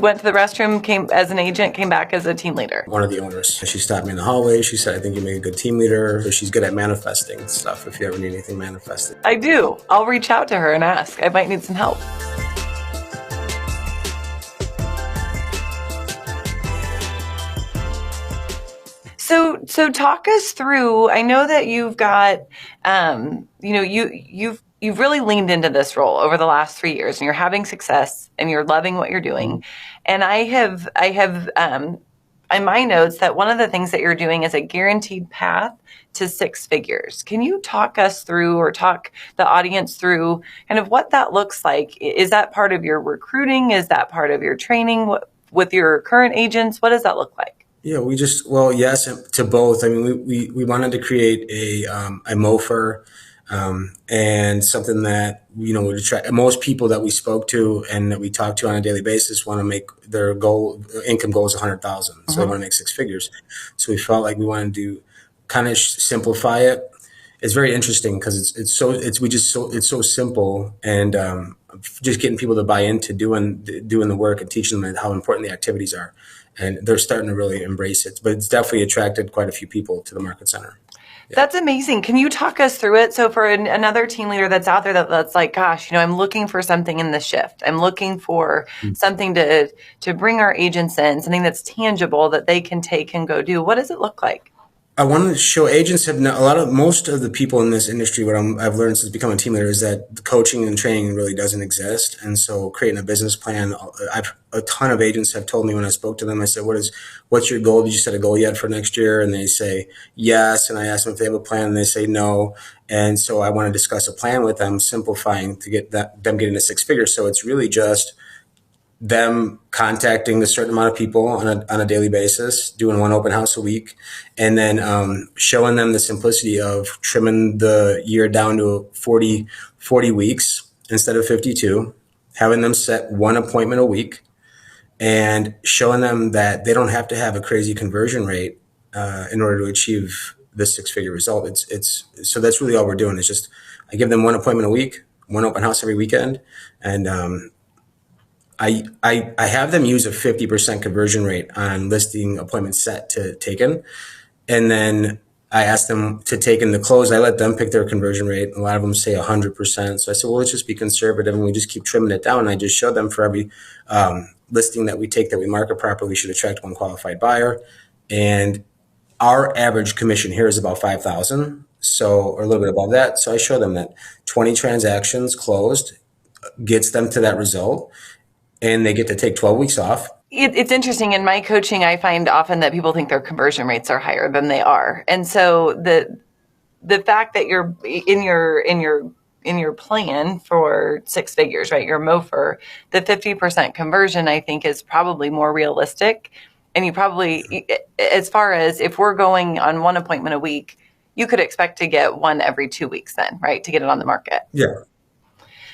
Went to the restroom, came as an agent, came back as a team leader. One of the owners, she stopped me in the hallway. She said, I think you make a good team leader. So she's good at manifesting stuff if you ever need anything manifested. I do. I'll reach out to her and ask. I might need some help. So talk us through, I know that you've got, you've really leaned into this role over the last 3 years and you're having success and you're loving what you're doing. And I have in my notes that one of the things that you're doing is a guaranteed path to 6 figures. Can you talk us through or talk the audience through kind of what that looks like? Is that part of your recruiting? Is that part of your training with your current agents? What does that look like? Yeah, yes, to both. I mean, we wanted to create a MOFR and something that, would attract most people that we spoke to and that we talk to on a daily basis want to make their income goal is 100,000. So they want to make 6 figures. So we felt like we wanted to kind of simplify it. It's very interesting because it's so simple and just getting people to buy into doing the work and teaching them how important the activities are. And they're starting to really embrace it. But it's definitely attracted quite a few people to the Market Center. Yeah. That's amazing. Can you talk us through it? So for another team leader that's out there that's like, gosh, I'm looking for something in the shift. I'm looking for something to bring our agents in, something that's tangible that they can take and go do. What does it look like? I wanted to show agents have most of the people in this industry. What I've learned since becoming a team leader is that the coaching and training really doesn't exist. And so creating a business plan, a ton of agents have told me when I spoke to them, I said, what's your goal? Did you set a goal yet for next year? And they say, yes. And I ask them if they have a plan and they say no. And so I want to discuss a plan with them, simplifying to get them getting to 6 figures. So it's really just them contacting a certain amount of people on a daily basis, doing 1 open house a week, and then showing them the simplicity of trimming the year down to 40 weeks instead of 52, having them set 1 appointment a week, and showing them that they don't have to have a crazy conversion rate in order to achieve the 6-figure result. So that's really all we're doing is just I give them 1 appointment a week, 1 open house every weekend, and I have them use a 50% conversion rate on listing appointments set to taken. And then I ask them to take in the close. I let them pick their conversion rate. A lot of them say 100%. So I said, well, let's just be conservative and we just keep trimming it down. And I just show them for every listing that we take that we market properly, we should attract 1 qualified buyer. And our average commission here is about 5,000. Or a little bit above that. So I show them that 20 transactions closed gets them to that result. And they get to take 12 weeks off. It's interesting. In my coaching, I find often that people think their conversion rates are higher than they are. And so the fact that you're in your plan for 6 figures, right? Your MOFR, the 50% conversion, I think, is probably more realistic. And you probably, as far as if we're going on 1 appointment a week, you could expect to get 1 every 2 weeks then, right? To get it on the market. Yeah,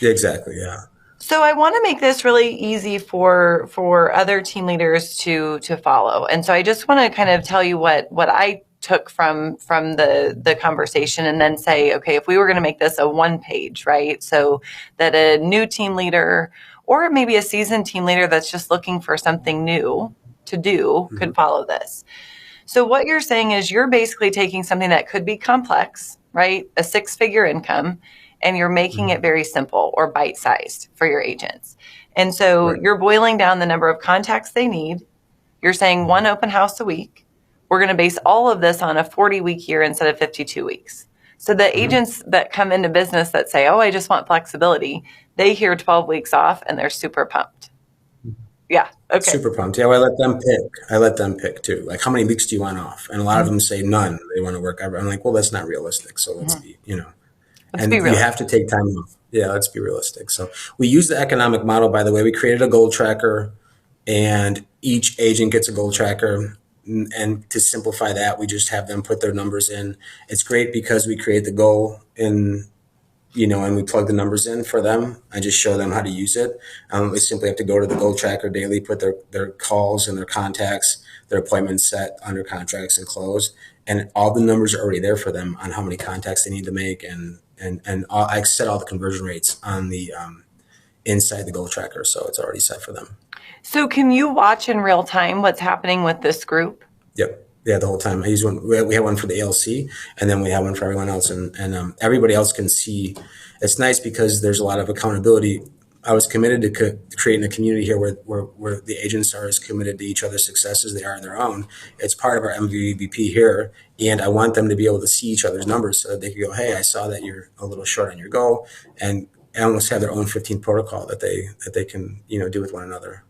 exactly. Yeah. So I want to make this really easy for other team leaders to follow. And so I just want to kind of tell you what I took from the conversation and then say, okay, if we were going to make this a 1-page, right? So that a new team leader or maybe a seasoned team leader that's just looking for something new to do could follow this. So what you're saying is you're basically taking something that could be complex, right? A 6-figure income, and you're making it very simple or bite-sized for your agents. And so you're boiling down the number of contacts they need. You're saying 1 open house a week. We're going to base all of this on a 40-week year instead of 52 weeks. So the agents that come into business that say, oh, I just want flexibility, they hear 12 weeks off and they're super pumped. Yeah. Okay. Super pumped. Yeah. Well, I let them pick too. Like, how many weeks do you want off? And a lot of them say none. They want to work ever. I'm like, well, that's not realistic. So let's be, and you have to take time off. Yeah, let's be realistic. So we use the economic model, by the way. We created a goal tracker and each agent gets a goal tracker. And to simplify that, we just have them put their numbers in. It's great because we create the goal and we plug the numbers in for them. I just show them how to use it. They simply have to go to the goal tracker daily, put their calls and their contacts, their appointments set under contracts and closed. And all the numbers are already there for them on how many contacts they need to make. And I set all the conversion rates on the inside the goal tracker. So it's already set for them. So can you watch in real time what's happening with this group? Yep. Yeah, the whole time. I use one. We have one for the ALC, and then we have one for everyone else, and everybody else can see. It's nice because there's a lot of accountability. I was committed to creating a community here where the agents are as committed to each other's success as they are in their own. It's part of our MVP here, and I want them to be able to see each other's numbers so that they can go, "Hey, I saw that you're a little short on your goal," and almost have their own 15 protocol that they can do with one another.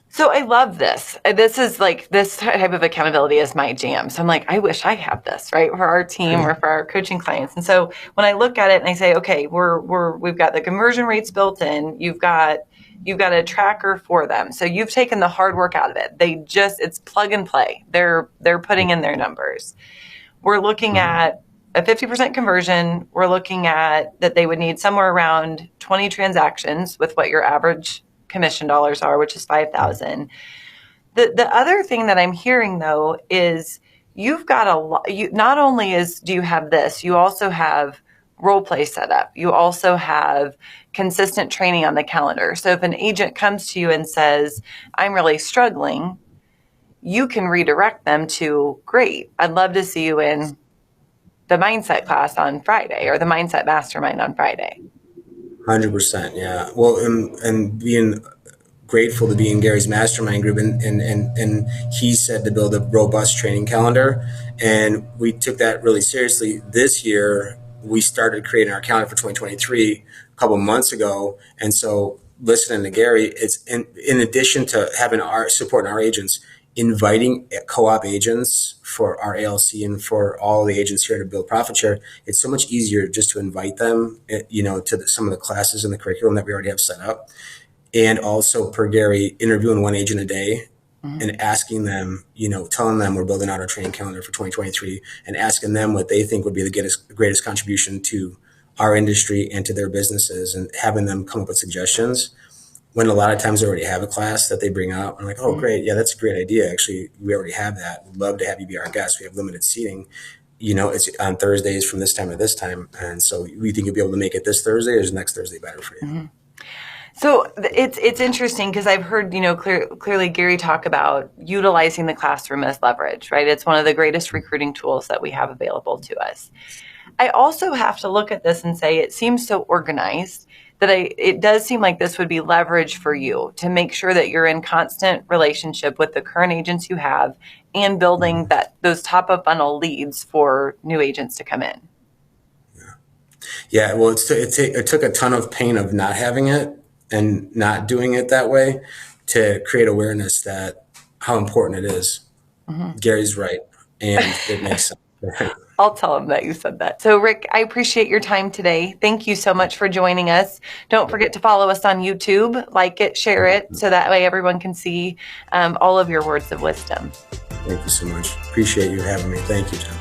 So I love this. This is like this type of accountability is my jam. So I'm like, I wish I had this, right, for our team or for our coaching clients. And so when I look at it and I say, okay, we've got the conversion rates built in. You've got a tracker for them. So you've taken the hard work out of it. It's plug and play. They're putting in their numbers. We're looking at a 50% conversion. We're looking at that they would need somewhere around 20 transactions with what your average commission dollars are, which is 5,000. The other thing that I'm hearing though is you've got a lot. Not only do you have this, you also have role play set up. You also have consistent training on the calendar. So if an agent comes to you and says, "I'm really struggling," you can redirect them to, "Great, I'd love to see you in the mindset class on Friday or the mindset mastermind on Friday." 100%, yeah. Well, and being grateful to be in Gary's mastermind group, and he said to build a robust training calendar, and we took that really seriously. This year, we started creating our calendar for 2023 a couple months ago, and so listening to Gary, it's in addition to having our supporting our agents, inviting co-op agents for our ALC and for all the agents here to build profit share. It's so much easier just to invite them, to some of the classes and the curriculum that we already have set up. And also, per Gary, interviewing one agent a day and asking them, telling them we're building out our training calendar for 2023 and asking them what they think would be the greatest contribution to our industry and to their businesses, and having them come up with suggestions. When a lot of times they already have a class that they bring out, I'm like, "Oh, great. Yeah, that's a great idea. Actually, we already have that. We'd love to have you be our guest. We have limited seating. It's on Thursdays from this time to this time. And so we think you'll be able to make it this Thursday, or is next Thursday better for you?" So it's interesting because I've heard, clearly Gary talk about utilizing the classroom as leverage, right? It's one of the greatest recruiting tools that we have available to us. I also have to look at this and say it seems so organized that it does seem like this would be leverage for you to make sure that you're in constant relationship with the current agents you have and building those top of funnel leads for new agents to come in. Yeah. Well, it took a ton of pain of not having it and not doing it that way to create awareness that how important it is. Gary's right, and it makes sense. I'll tell him that you said that. So, Rick, I appreciate your time today. Thank you so much for joining us. Don't forget to follow us on YouTube, like it, share it, so that way everyone can see all of your words of wisdom. Thank you so much. Appreciate you having me. Thank you, Tom.